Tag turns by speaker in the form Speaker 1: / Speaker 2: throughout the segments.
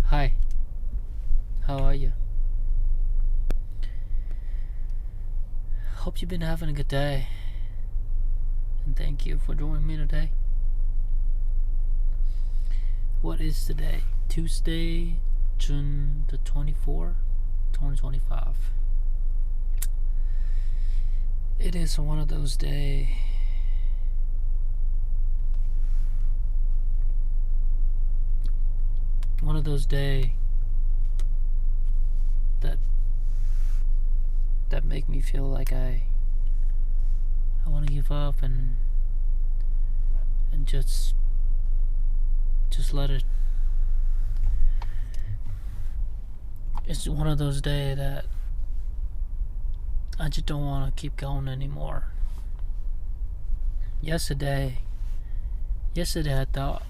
Speaker 1: Hi, how are you? Hope you've been having a good day. And thank you for joining me today. What is today? Tuesday, June the 24th, 2025. It is one of those days. One of those days that make me feel like I want to give up and just let it. It's one of those days that I just don't want to keep going anymore. Yesterday I thought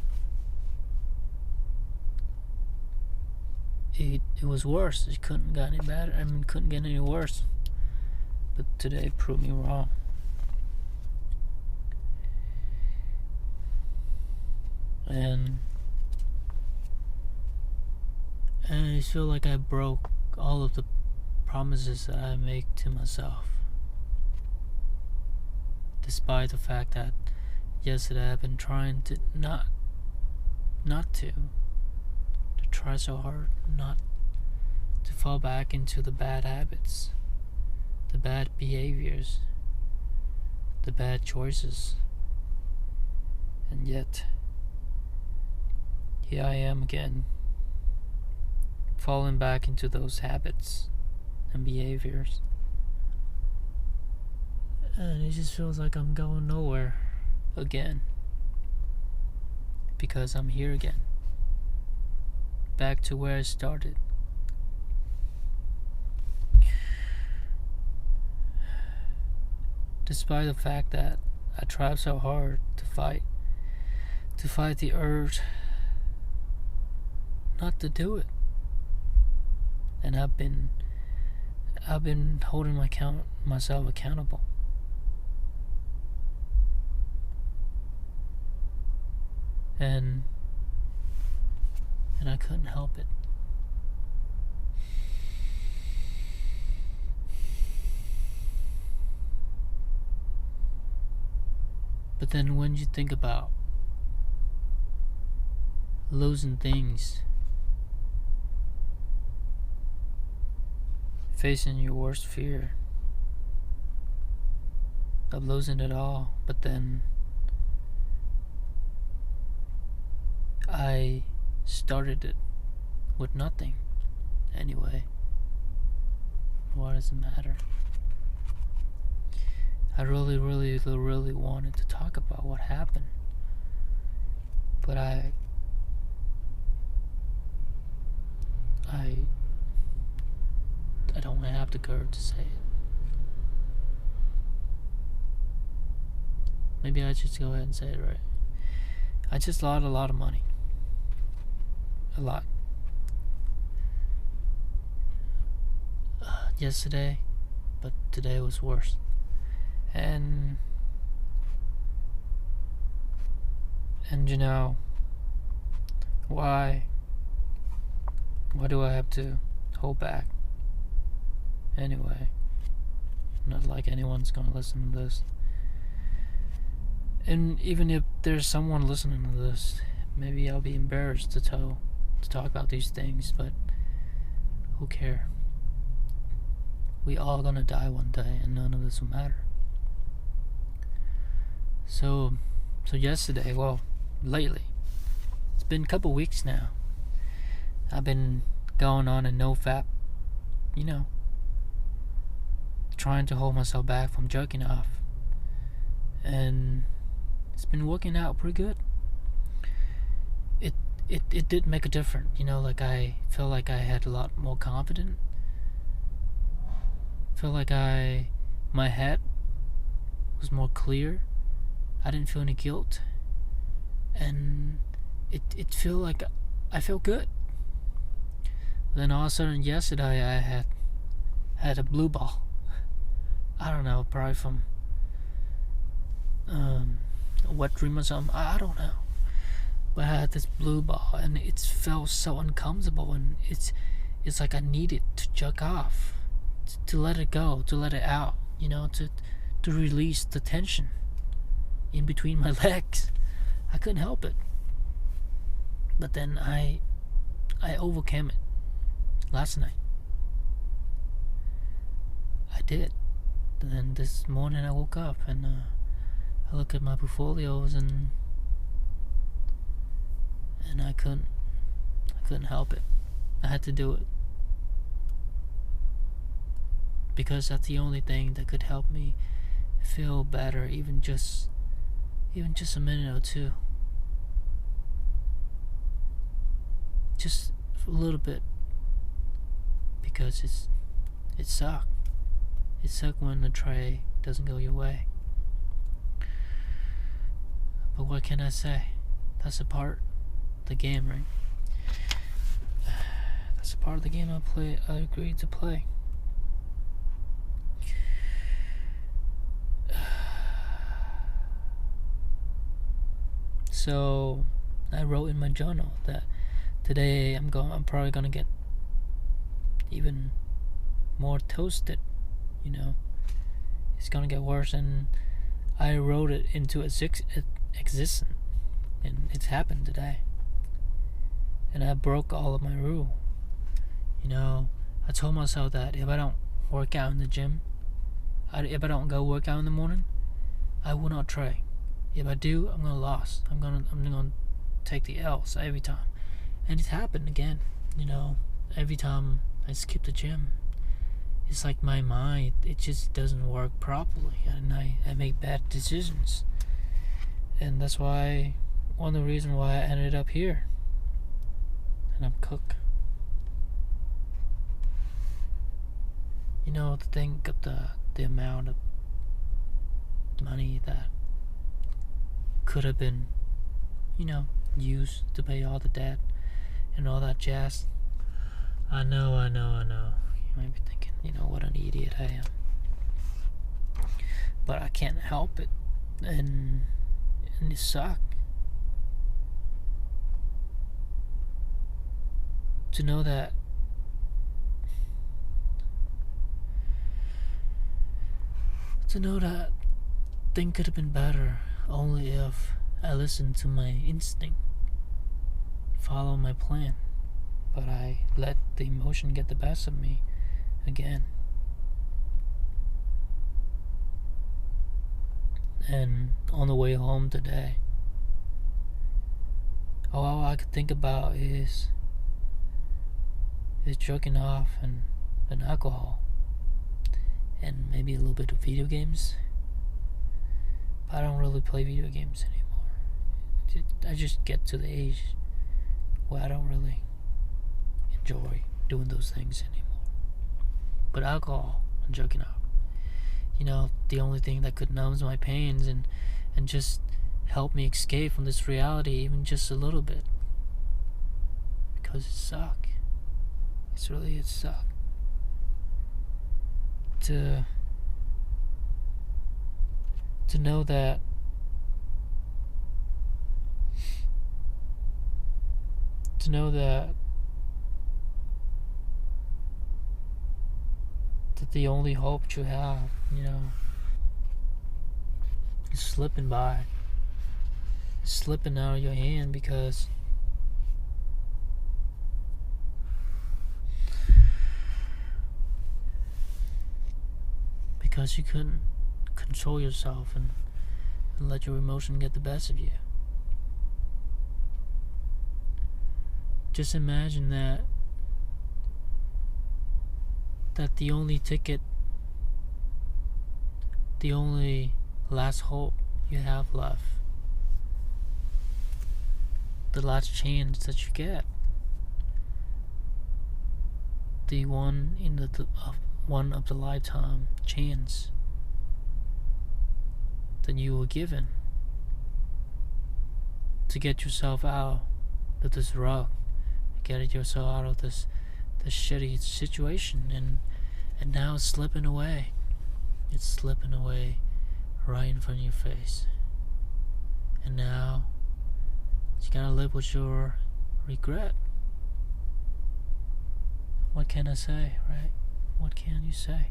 Speaker 1: it was worse. It couldn't get any better. Couldn't get any worse. But today proved me wrong. And I feel like I broke all of the promises that I make to myself. Despite the fact that yesterday I've been trying to not to try so hard not to fall back into the bad habits, the bad behaviors, the bad choices. And yet, here I am again, falling back into those habits and behaviors. And it just feels like I'm going nowhere again. Because I'm here again. Back to where I started. Despite the fact that I tried so hard to fight the urge not to do it. And I've been holding myself accountable. And I couldn't help it. But then when you think about losing things, facing your worst fear of losing it all, but then I started it with nothing anyway. Why does it matter? I really wanted to talk about what happened, but I don't have the courage to say it. Maybe I should go ahead and say it right. I just lost a lot of money. A lot. Yesterday, but today was worse. And you know, why do I have to hold back? Anyway, not like anyone's gonna listen to this. And even if there's someone listening to this, maybe I'll be embarrassed to talk about these things, but who cares? We all gonna die one day, and none of this will matter. So yesterday, lately, it's been a couple weeks now. I've been going on a no-fap, trying to hold myself back from jerking off, and it's been working out pretty good. It did make a difference, like I felt like I had a lot more confidence. Felt like my head was more clear. I didn't feel any guilt, and it felt like I felt good. But then all of a sudden yesterday I had a blue ball. I don't know, probably from a wet dream or something. I don't know. But I had this blue ball, and it felt so uncomfortable, and it's like I needed to jerk off, to let it go, to let it out, to release the tension in between my legs. I couldn't help it. But then I overcame it last night. I did. And then this morning I woke up and I looked at my portfolios and I couldn't help it. I had to do it. Because that's the only thing that could help me feel better, even just a minute or two. Just a little bit. Because it sucked. It sucked when the tray doesn't go your way. But what can I say? That's a part of the game, right? That's a part of the game I agreed to play. So I wrote in my journal that today I'm probably gonna get even more toasted. It's gonna get worse, and I wrote it into existence, and it's happened today. And I broke all of my rule. I told myself that if I don't work out in the gym, if I don't go work out in the morning, I will not try. If I do, I'm gonna lose. I'm gonna take the L's every time, and it's happened again. Every time I skip the gym, it's like my mind, it just doesn't work properly, and I make bad decisions. And that's why, one of the reasons why I ended up here. And I'm cooked. To think of the amount of money that could have been, used to pay all the debt and all that jazz. I know. You might be thinking, what an idiot I am. But I can't help it. And it sucked. To know that thing could have been better only if I listened to my instinct, follow my plan. But I let the emotion get the best of me again. And on the way home today, all I could think about is jerking off and alcohol, and maybe a little bit of video games. But I don't really play video games anymore. I just get to the age where I don't really enjoy doing those things anymore. But alcohol and jerking off, the only thing that could numb my pains and just help me escape from this reality, even just a little bit. Because it sucked. It sucked. To know that the only hope you have, is slipping by. It's slipping out of your hand because you couldn't control yourself and let your emotion get the best of you. Just imagine that the only ticket, the only last hope you have left, the last chance that you get, the one of the lifetime chance that you were given to get yourself out of this rut, get yourself out of this shitty situation, and now it's slipping away. It's slipping away right in front of your face. And now You gotta live with your regret. What can I say, right? What can you say?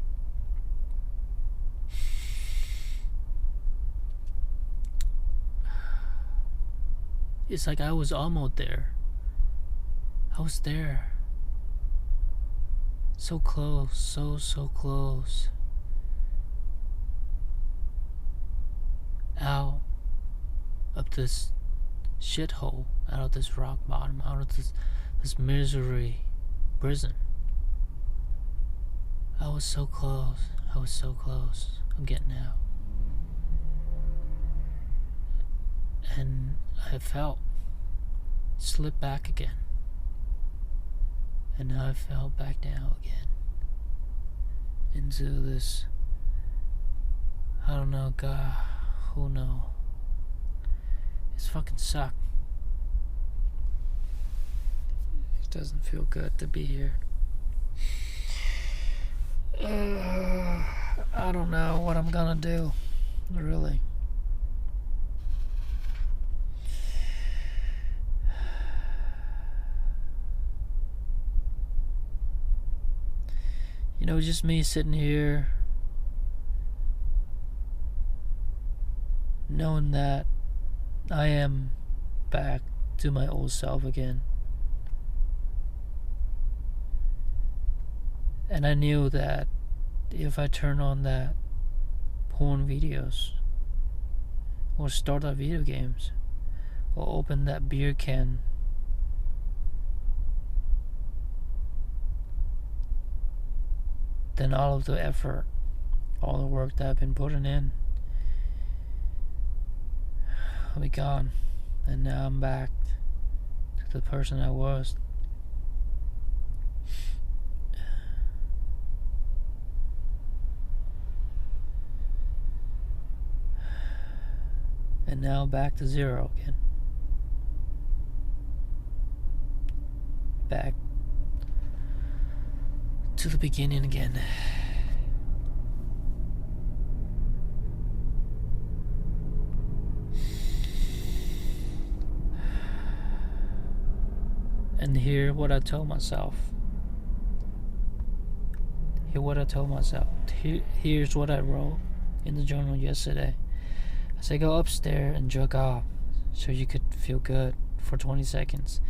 Speaker 1: It's like I was almost there. I was there. So close, so close. Out of this shithole, out of this rock bottom, out of this misery prison. I was so close. I was so close. I'm getting out. And I felt slip back again. And now I fell back down again. Into this, I don't know, God, who knows? It's fucking sucked. It doesn't feel good to be here. I don't know what I'm gonna do, really. You know, just me sitting here knowing that I am back to my old self again. And I knew that if I turn on that porn videos, or start up video games, or open that beer can, then all of the effort, all the work that I've been putting in will be gone. And now I'm back to the person I was. And now back to zero again. Back to the beginning again. And hear what I told myself. Hear what I told myself. Here's what I wrote in the journal yesterday. I said, go upstairs and jerk off so you could feel good for 20 seconds.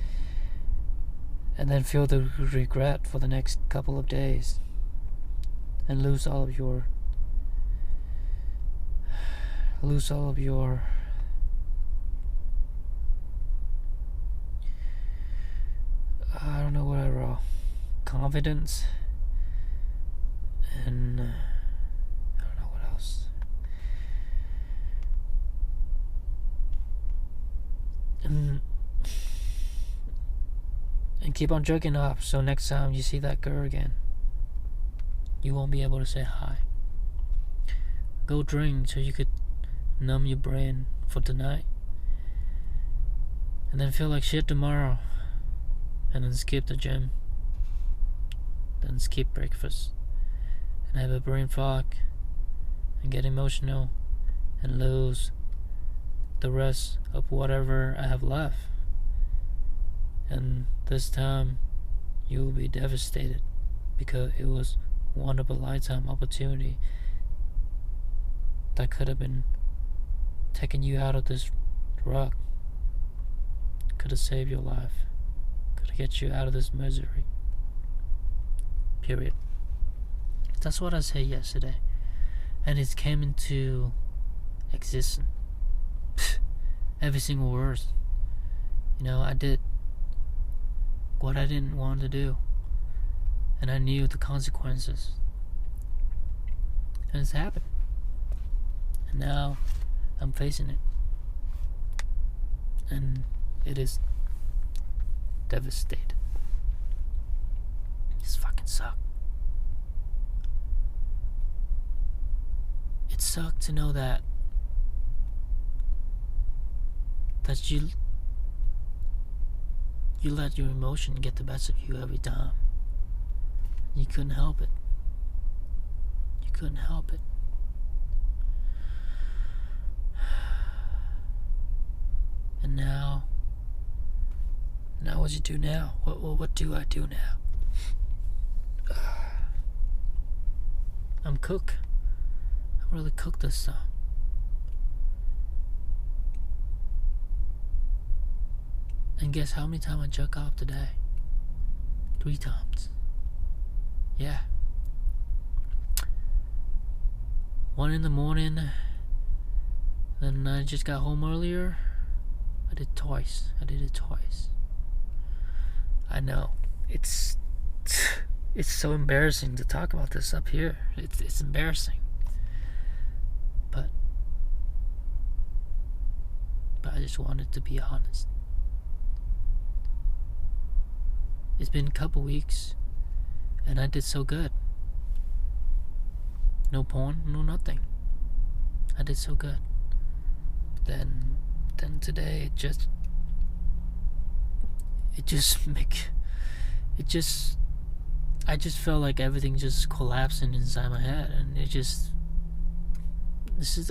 Speaker 1: And then feel the regret for the next couple of days. And lose all of your I don't know what I wrote. Confidence. And I don't know what else. And keep on jerking off so next time you see that girl again, you won't be able to say hi. Go drink so you could numb your brain for tonight. And then feel like shit tomorrow. And then skip the gym. Then skip breakfast. And have a brain fog. And get emotional. And lose the rest of whatever I have left. And this time you will be devastated because it was one of a lifetime opportunity that could have been taking you out of this rut, could have saved your life, could have get you out of this misery. Period. That's what I said yesterday, and it came into existence. Every single word. You know, I did what I didn't want to do, and I knew the consequences, and it's happened, and now I'm facing it, and it is devastating. It's fucking sucked. It sucked to know that you let your emotion get the best of you every time. You couldn't help it. You couldn't help it. And now Now what you do now? What do I do now? I'm cook. I really cook this stuff. And guess how many times I jerk off today? 3 times. Yeah. 1 in the morning. Then I just got home earlier. I did it twice. I know. It's so embarrassing to talk about this up here. It's embarrassing. But I just wanted to be honest. It's been a couple weeks and I did so good. No porn, no nothing. I did so good. But then today I just felt like everything just collapsing inside my head, and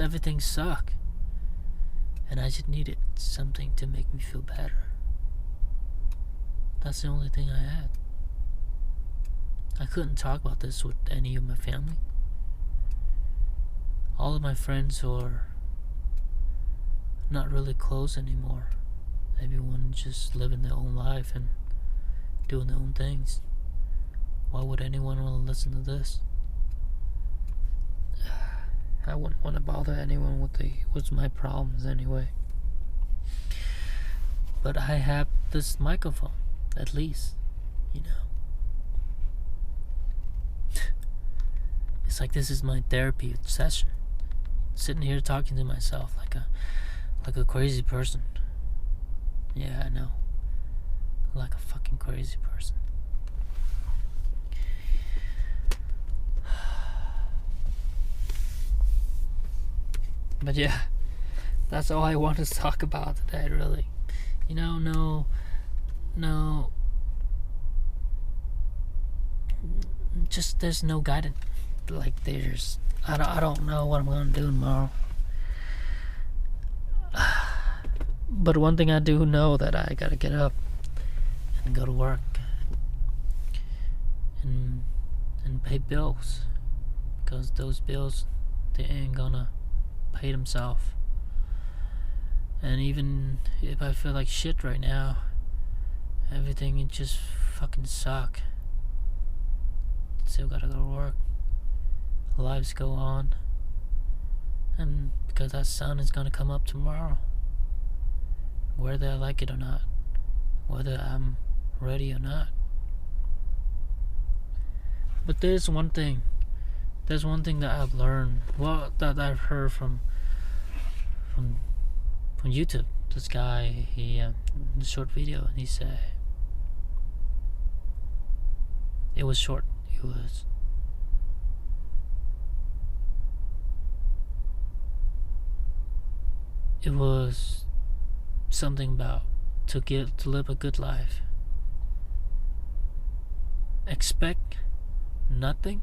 Speaker 1: everything suck. And I just needed something to make me feel better. That's the only thing I had. I couldn't talk about this with any of my family. All of my friends are not really close anymore. Everyone just living their own life and doing their own things. Why would anyone want to listen to this? I wouldn't want to bother anyone with my problems anyway. But I have this microphone, at least, you know. It's like this is my therapy session. Sitting here talking to myself like a crazy person. Yeah, I know. Like a fucking crazy person. But yeah, that's all I wanted to talk about today, really. You know, no, just there's no guidance. Like I don't know what I'm gonna do tomorrow. But one thing I do know, that I gotta get up and go to work and pay bills, because those bills, they ain't gonna pay themselves. And even if I feel like shit right now, everything it just fucking suck. Still gotta go to work. Lives go on. And because that sun is gonna come up tomorrow, whether I like it or not, whether I'm ready or not. But there's one thing that I've learned, well, that I've heard from YouTube. This guy, he the short video, and he said, it was short. It was something about to live a good life. Expect nothing,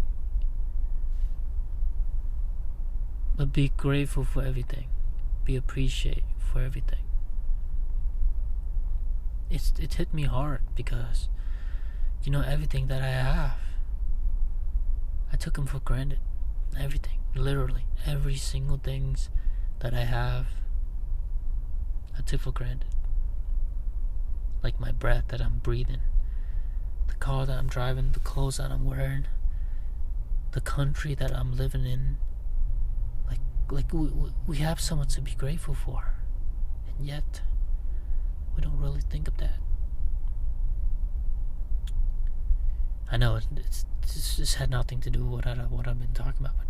Speaker 1: but be grateful for everything. Be appreciative for everything. It hit me hard, because you know, everything that I have, I took them for granted. Everything, literally every single things that I have, I took for granted. Like my breath that I'm breathing, the car that I'm driving, the clothes that I'm wearing, the country that I'm living in. Like we have so much to be grateful for, and yet we don't really think of that. I know it's just had nothing to do with what I've been talking about, but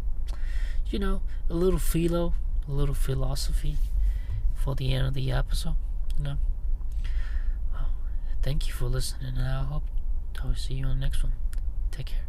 Speaker 1: you know, a little philosophy for the end of the episode. You know, well, thank you for listening, and I hope to see you on the next one. Take care.